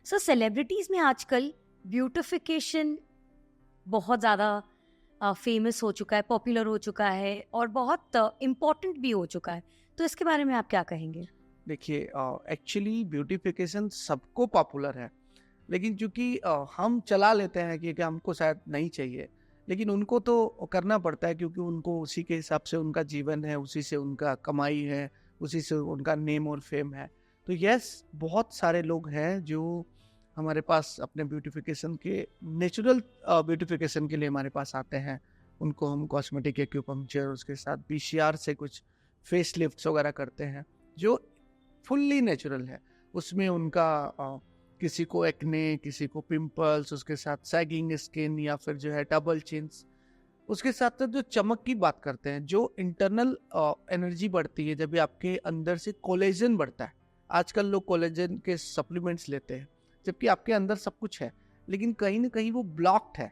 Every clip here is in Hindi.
सो सेलिब्रिटीज़ में आजकल ब्यूटिफिकेशन बहुत ज़्यादा फेमस हो चुका है, पॉपुलर हो चुका है और बहुत इम्पोर्टेंट भी हो चुका है। तो इसके बारे में आप क्या कहेंगे? देखिए, एक्चुअली ब्यूटिफिकेशन सबको पॉपुलर है, लेकिन चूंकि हम चला लेते हैं कि हमको शायद नहीं चाहिए, लेकिन उनको तो करना पड़ता है क्योंकि उनको उसी के हिसाब से उनका जीवन है, उसी से उनका कमाई है, उसी से उनका नेम और फेम है। तो यस, बहुत सारे लोग हैं जो हमारे पास अपने ब्यूटिफिकेशन के नेचुरल ब्यूटिफिकेशन के लिए हमारे पास आते हैं। उनको हम कॉस्मेटिक एक्यूपंक्चर, उसके साथ पीसीआर से कुछ फेस लिफ्ट्स वगैरह करते हैं जो फुल्ली नेचुरल है। उसमें उनका किसी को एक्ने, किसी को पिंपल्स, उसके साथ सैगिंग स्किन या फिर जो है डबल चिन्स, उसके साथ साथ जो चमक की बात करते हैं, जो इंटरनल एनर्जी बढ़ती है जब भी आपके अंदर से कोलेजन बढ़ता है। आजकल लोग कोलेजन के सप्लीमेंट्स लेते हैं, जबकि आपके अंदर सब कुछ है, लेकिन कहीं ना कहीं वो ब्लॉक्ड है,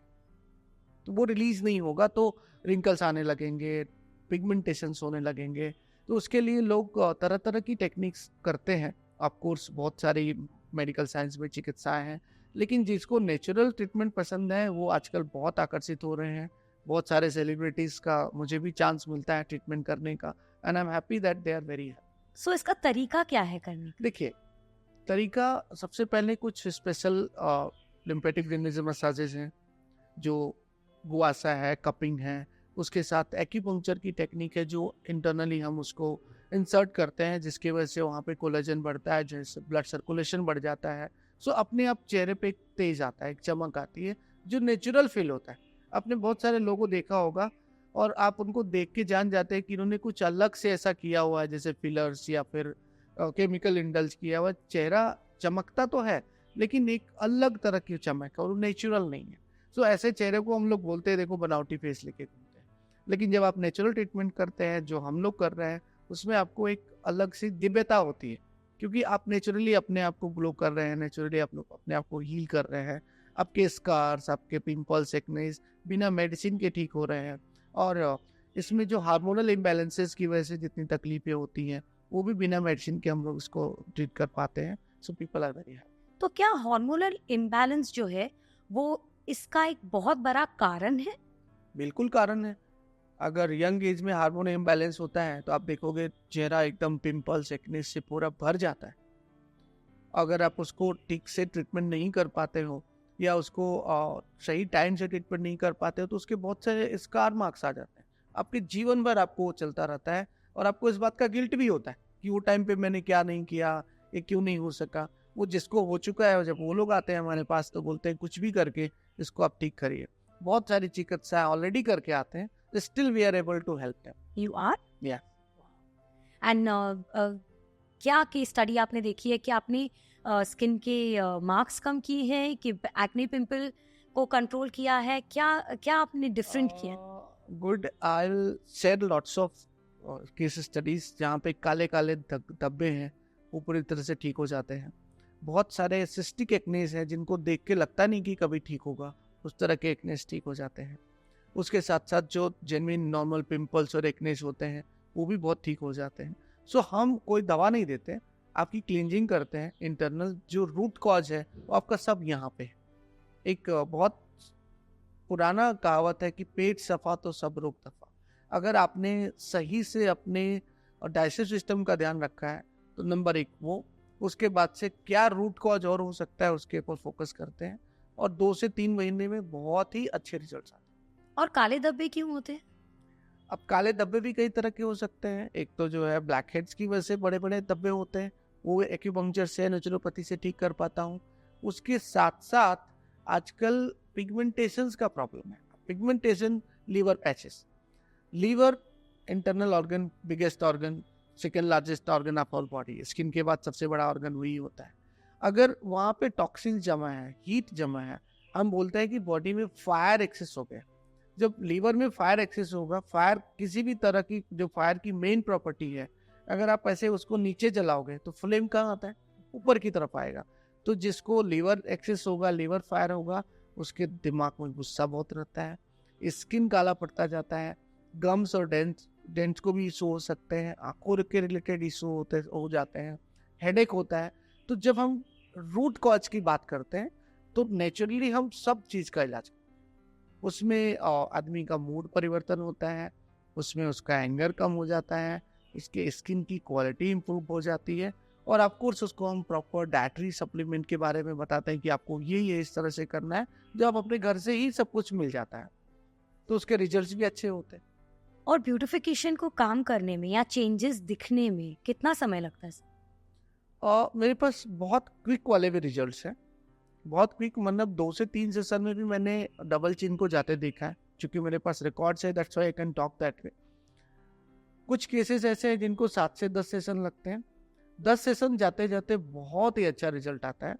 तो वो रिलीज नहीं होगा, तो रिंकल्स आने लगेंगे, पिगमेंटेशंस होने लगेंगे। तो उसके लिए लोग तरह तरह की टेक्निक्स करते हैं। ऑफ कोर्स बहुत सारी मेडिकल साइंस में चिकित्साएं हैं, लेकिन जिसको नेचुरल ट्रीटमेंट पसंद है वो आजकल बहुत आकर्षित हो रहे हैं। बहुत सारे सेलिब्रिटीज का मुझे भी चांस मिलता है ट्रीटमेंट करने का, and I am happy that they are very happy. So इसका तरीका क्या है करने का? देखिए, तरीका सबसे पहले कुछ स्पेशल लिम्फेटिक ड्रेनेज मसाजेस हैं, जो गुआसा है, कपिंग है, उसके साथ एक्यूपंक्चर की टेक्निक है जो इंटरनली हम उसको इंसर्ट करते हैं, जिसकी वजह से वहाँ पे कोलेजन बढ़ता है, जैसे ब्लड सर्कुलेशन बढ़ जाता है। सो अपने आप चेहरे पे एक तेज आता है, एक चमक आती है जो नेचुरल फील होता है। आपने बहुत सारे लोगों को देखा होगा और आप उनको देख के जान जाते हैं कि इन्होंने कुछ अलग से ऐसा किया हुआ है, जैसे फिलर्स या फिर केमिकल इंडल्ज किया हुआ। चेहरा चमकता तो है, लेकिन एक अलग तरह की चमक है और वो नेचुरल नहीं है। सो ऐसे चेहरे को हम लोग बोलते हैं देखो बनावटी फेस लेके घूमते हैं, लेकिन जब आप नेचुरल ट्रीटमेंट करते हैं जो हम लोग कर रहे हैं, उसमें आपको एक अलग सी दिव्यता होती है, क्योंकि आप नेचुरली अपने आप को ग्लो कर रहे हैं, नेचुरली आप लोग अपने आप को हील कर रहे हैं। आपके स्कार्स, आपके पिंपल्स, एक्नेस बिना मेडिसिन के ठीक हो रहे हैं। और इसमें जो हार्मोनल इम्बैलेंसेस की वजह से जितनी तकलीफें होती हैं, वो भी बिना मेडिसिन के हम लोग इसको ट्रीट कर पाते हैं। So people are very happy. तो क्या हार्मोनल इम्बैलेंस जो है वो इसका एक बहुत बड़ा कारण है? बिल्कुल कारण है। अगर यंग एज में हार्मोन इम्बैलेंस होता है तो आप देखोगे चेहरा एकदम पिंपल्स, एक्ने से पूरा भर जाता है। अगर आप उसको ठीक से ट्रीटमेंट नहीं कर पाते हो या उसको सही टाइम से ट्रीटमेंट नहीं कर पाते हो, तो उसके बहुत सारे स्कार मार्क्स आ जाते हैं। आपके जीवन भर आपको वो चलता रहता है और आपको इस बात का गिल्ट भी होता है कि वो टाइम पे मैंने क्या नहीं किया, ये क्यों नहीं हो सका। वो जिसको हो चुका है, जब वो लोग आते हैं हमारे पास तो बोलते हैं कुछ भी करके इसको आप ठीक करिए। बहुत सारी चिकित्साएं ऑलरेडी करके आते हैं, still we are able to help them. You are या एंड क्या केस स्टडी आपने देखी है कि आपने स्किन के मार्क्स कम किए हैं कि एक्ने पिंपल को कंट्रोल किया है? क्या क्या आपने डिफरेंट किया? Good, I will share lots of case studies जहाँ पे काले काले धब्बे हैं वो पूरी तरह से ठीक हो जाते हैं। बहुत सारे सिस्टिक एक्नेस हैं जिनको देख के लगता नहीं कि कभी ठीक होगा, उस तरह के एक्नेस ठीक हो जाते हैं। उसके साथ साथ जो जेन्युइन नॉर्मल पिंपल्स और एक्नेस होते हैं वो भी बहुत ठीक हो जाते हैं। सो हम कोई दवा नहीं देते, आपकी क्लींजिंग करते हैं। इंटरनल जो रूट कॉज है वो आपका सब यहाँ पे है। एक बहुत पुराना कहावत है कि पेट सफा तो सब रोग दफा। अगर आपने सही से अपने डाइजेस्टिव सिस्टम का ध्यान रखा है तो नंबर एक वो, उसके बाद से क्या रूट कॉज और हो सकता है उसके ऊपर फोकस करते हैं, और 2 से 3 महीने में बहुत ही अच्छे रिजल्ट्स आते हैं। और काले धब्बे क्यों होते हैं? अब काले धब्बे भी कई तरह के हो सकते हैं। एक तो जो है ब्लैक हेड्स की वजह से बड़े बड़े धब्बे होते हैं, वो एक्यूपंक्चर से, नेचुरोपैथी से ठीक कर पाता हूँ। उसके साथ साथ आजकल पिगमेंटेशंस का प्रॉब्लम है। Pigmentation, liver patches. Liver internal organ, biggest organ, second largest organ of our body. Skin के बाद सबसे बड़ा ऑर्गन वही होता है। अगर वहाँ पे टॉक्सिन जमा है, हीट जमा है, हम बोलते हैं कि बॉडी में फायर एक्सेस हो गया। जब लीवर में फायर एक्सेस होगा, फायर किसी भी तरह की, जो फायर की मेन प्रॉपर्टी है, अगर आप ऐसे उसको नीचे जलाओगे तो फ्लेम कहाँ आता है? ऊपर की तरफ आएगा। तो जिसको लीवर एक्सेस होगा, लीवर फायर होगा, उसके दिमाग में गुस्सा बहुत रहता है, स्किन काला पड़ता जाता है, गम्स और डेंट्स को भी इशू हो सकते हैं, आंखों के रिलेटेड इशू हो जाते हैं, हेडेक होता है। तो जब हम रूट कॉज की बात करते हैं तो नेचुरली हम सब चीज़ का इलाज करते हैं। उसमें आदमी का मूड परिवर्तन होता है, उसमें उसका एंगर कम हो जाता है, इसके स्किन की क्वालिटी इंप्रूव हो जाती है, और ऑफ कोर्स उसको हम प्रॉपर डाइटरी सप्लीमेंट के बारे में बताते हैं कि आपको ये इस तरह से करना है, जो आप अपने घर से ही सब कुछ मिल जाता है, तो उसके रिजल्ट्स भी अच्छे होते हैं। और ब्यूटिफिकेशन को काम करने में या चेंजेस दिखने में कितना समय लगता है? और मेरे पास बहुत क्विक वाले भी रिजल्ट्स हैं, बहुत क्विक, मतलब 2 से 3 सेशन में भी मैंने डबल चिन को जाते देखा है, क्योंकि मेरे पास रिकॉर्ड्स है, that's why I can talk that way. कुछ केसेस ऐसे हैं जिनको 7 से 10 सेशन लगते हैं, 10 सेशन जाते जाते बहुत ही अच्छा रिजल्ट आता है,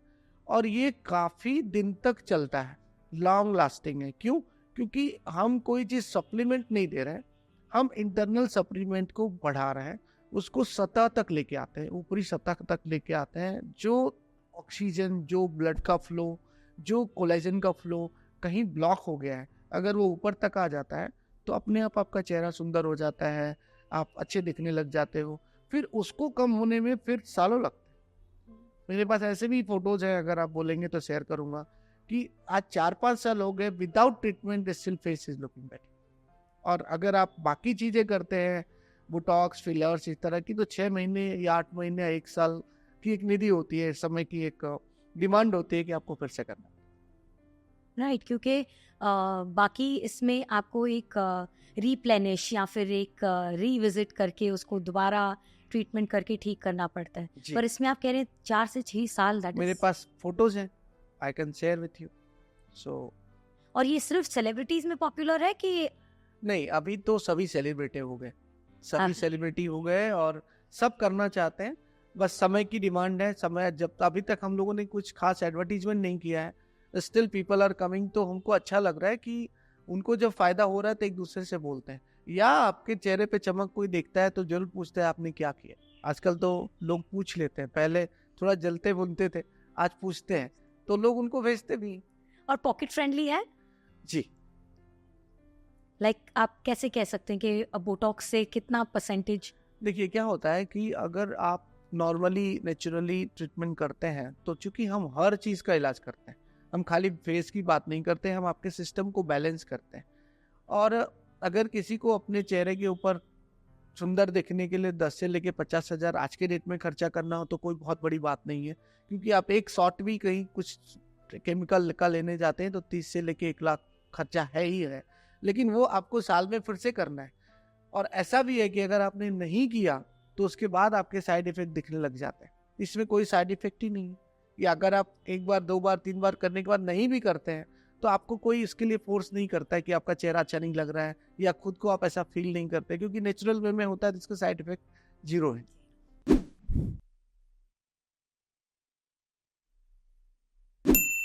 और ये काफ़ी दिन तक चलता है, लॉन्ग लास्टिंग है। क्यों? क्योंकि हम कोई चीज़ सप्लीमेंट नहीं दे रहे हैं, हम इंटरनल सप्लीमेंट को बढ़ा रहे हैं, उसको सतह तक लेके आते हैं, ऊपरी सतह तक लेके आते हैं, जो ऑक्सीजन, जो ब्लड का फ्लो, जो कोलेजन का फ्लो कहीं ब्लॉक हो गया है, अगर वो ऊपर तक आ जाता है तो अपने आप आपका चेहरा सुंदर हो जाता है, आप अच्छे दिखने लग जाते हो। फिर उसको कम होने में फिर सालों लगते हैं। मेरे पास ऐसे भी फोटोज हैं, अगर आप बोलेंगे तो शेयर करूंगा, कि आज 4-5 साल हो गए without treatment still face is looking better. और अगर आप बाकी चीजें करते हैं, बोटॉक्स, फिलर्स, इस तरह की, तो 6 महीने या 8 महीने या 1 साल की एक निधि होती है, समय की एक डिमांड होती है कि आपको फिर से करना। राइट, क्योंकि बाकी इसमें आपको एक रीप्लेनिश या फिर एक रीविजिट करके उसको दोबारा ट्रीटमेंट करके ठीक करना पड़ता है, जी। पर इसमें आप कह रहे हैं 4 से 6 साल, दैट मेरे इज। पास फोटोज हैं, I can share with you. So और ये सिर्फ सेलिब्रिटीज में पॉपुलर है कि? नहीं, अभी तो सभी सेलिब्रिटी हो गए, सभी हाँ। सेलिब्रिटी हो गए, और सब करना चाहते हैं, बस समय की डिमांड है। समय, जब अभी तक हम लोगों ने कुछ खास एडवर्टीजमेंट नहीं किया है, स्टिल पीपल आर कमिंग, तो हमको अच्छा लग रहा है कि उनको जब फायदा हो रहा है तो एक दूसरे से बोलते हैं, या आपके चेहरे पे चमक कोई देखता है तो जरूर पूछता है आपने क्या किया। आजकल तो लोग पूछ लेते हैं, पहले थोड़ा जलते बुनते थे, आज पूछते हैं, तो लोग उनको भेजते भी हैं। और पॉकेट फ्रेंडली है? जी। आप कैसे कह सकते हैं कि बोटॉक्स से कितना परसेंटेज? देखिए क्या होता है कि अगर आप नॉर्मली नेचुरली ट्रीटमेंट करते हैं, तो चूंकि हम हर चीज़ का इलाज करते हैं, हम खाली फेस की बात नहीं करते, हम आपके सिस्टम को बैलेंस करते हैं। और अगर किसी को अपने चेहरे के ऊपर सुंदर दिखने के लिए 10 से लेके 50,000 आज के डेट में खर्चा करना हो, तो कोई बहुत बड़ी बात नहीं है, क्योंकि आप एक शॉट भी कहीं कुछ केमिकल का लेने जाते हैं तो 30 से लेके 1 लाख खर्चा है ही है, लेकिन वो आपको साल में फिर से करना है। और ऐसा भी है कि अगर आपने नहीं किया तो उसके बाद आपके साइड इफेक्ट दिखने लग जाते हैं, इसमें कोई साइड इफेक्ट ही नहीं है। या अगर आप 1 बार 2 बार 3 बार करने के बाद नहीं भी करते हैं, तो आपको कोई इसके लिए फोर्स नहीं करता है कि आपका चेहरा अच्छा नहीं लग रहा है, या खुद को आप ऐसा फील नहीं करते, क्योंकि नेचुरल वे में होता है, जिसका साइड इफेक्ट 0 है।